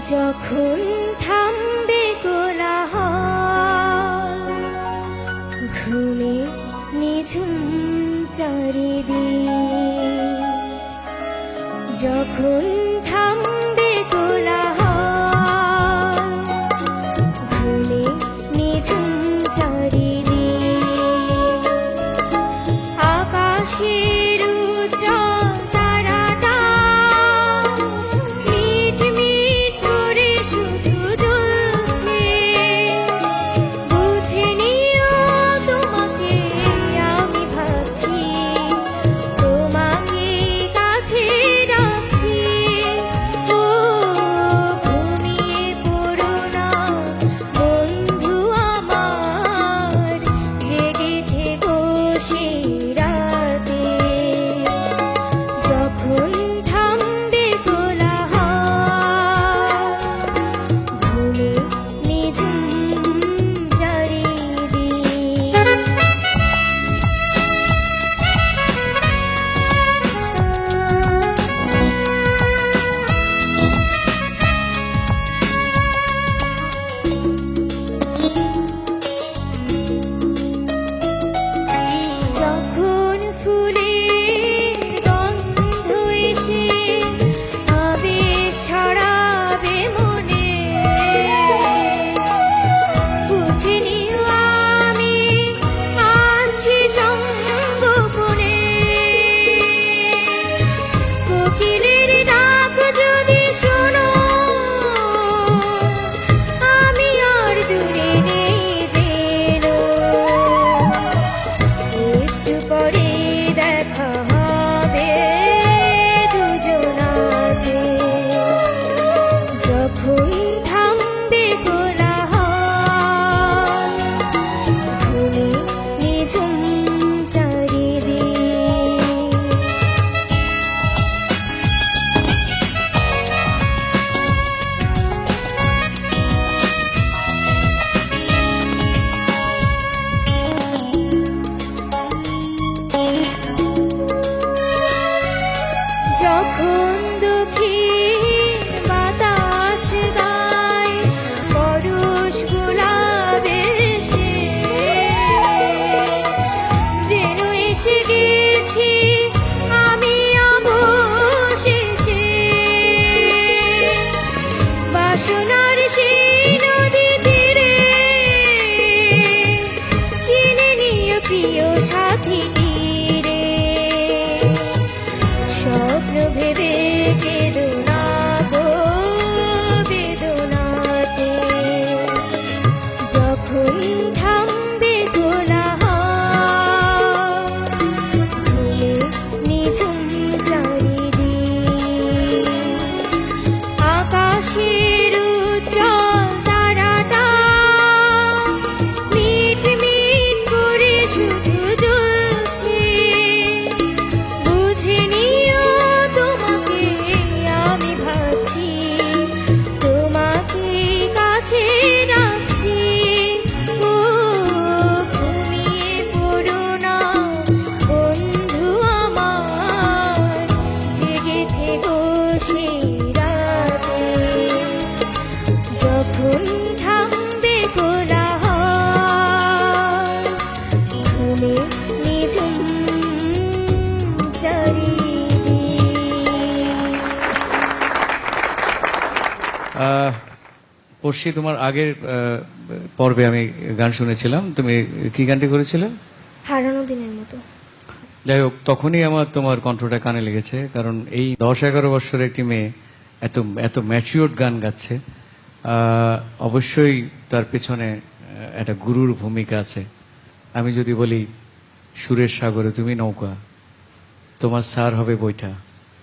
যখন থামবে কোলাহল, ঘুমে নিঝুম চারিদিক, যখন থামবে কোলাহল, ঘুমে নিঝুম চারিদিক, আকাশের উজ্জ্বল তারাটা মিট মিট করে শুধু জ্বলছে। বুঝে নিও তোমাকে আমি ভাবছি, তোমাকে কাছে রাখছি। ও ঘুমিয়ে পড়ো না বন্ধু আমার, জেগে থেকো সেই রাতে। যখন থামবে কোলাহল, ঘুমে নিঝুম চারিদিক। যখন ফুলের গন্ধ এসে আবেশ ছড়াবে মনে, বুঝে নিও আমি আসছি সঙ্গোপনে। কোকিলের ডাক যদি শোনো, আমি আর দূরে নেই যেনো। একটু পরে দেখা হবে দুজনাতে। যখন থামবে কোলাহল, ঘুমে নিঝুম চারিদিক। যখন দক্ষিণ বাতাস গায় পরশ গোলাপের সে, যেন এসে গেছি আমি অবশেষে। বাসনার সেই নদী তীরে চিনে নিয়ে প্রিয় সাথী রে। স্বপ্ন ভেবে কেঁদো না গো বেদনাতে। যখন থামবে কোলাহল, ঘুমে নিঝুম চারিদিক, আকাশের উজ্জ্বল তারাটা মিট মিট করে শুধু জ্বলছে। বুঝে নিও তোমাকে আমি ভাবছি, তোমাকে কাছে রাখছি। ও ঘুমিয়ে পড়ো না বন্ধু আমার, জেগে থেকো সেই রাতে। যখন থামবে কোলাহল, ঘুমে নিঝুম পড়শি, তোমার আগের পর্বে আমি গান শুনেছিলাম, তুমি কি গানটি করেছিলে? হারানো দিনের মতো। যাই হোক, তখনই আমার তোমার কণ্ঠটা কানে লেগেছে, কারণ এই 10-11 বছরের একটি মেয়ে এত এত ম্যাচিওর্ড গান গাচ্ছে। অবশ্যই তার পেছনে একটা গুরুর ভূমিকা আছে। আমি যদি বলি সুরের সাগরে তুমি নৌকা, তোমার স্যার হবে বৈঠা,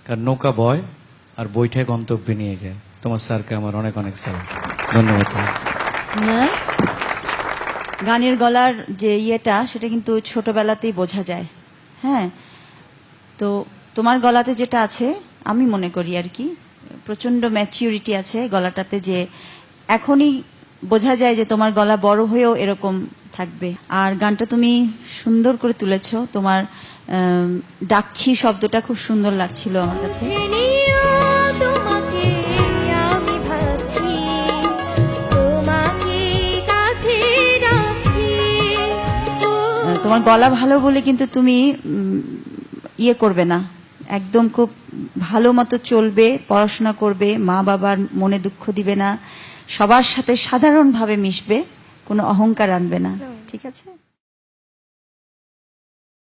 কারণ নৌকা বয় আর বৈঠায় গন্তব্যে নিয়ে যায়। তোমার স্যারকে আমার অনেক অনেক স্যার, ধন্যবাদ। না, গানের গলার যে ইয়েটা সেটা কিন্তু ছোটবেলাতেই বোঝা যায়। হ্যাঁ, তো তোমার গলাতে যেটা আছে আমি মনে করি আর কি প্রচন্ড ম্যাচিউরিটি আছে গলাটাতে, যে এখনই বোঝা যায় যে তোমার গলা বড় হয়েও এরকম থাকবে। আর গানটা তুমি সুন্দর করে তুলেছো, তোমার ডাকছি শব্দটা খুব সুন্দর লাগছিল আমার কাছে। তোমাকে আমি ভাবছি তোমার গলা ভালো বলে কিন্তু তুমি ইয়ে করবে না, একদম খুব ভালো মতো চলবে, পড়াশোনা করবে, মা বাবার মনে দুঃখ দিবে না, সবার সাথে সাধারণভাবে মিশবে, কোনো অহংকার আনবে না, ঠিক আছে?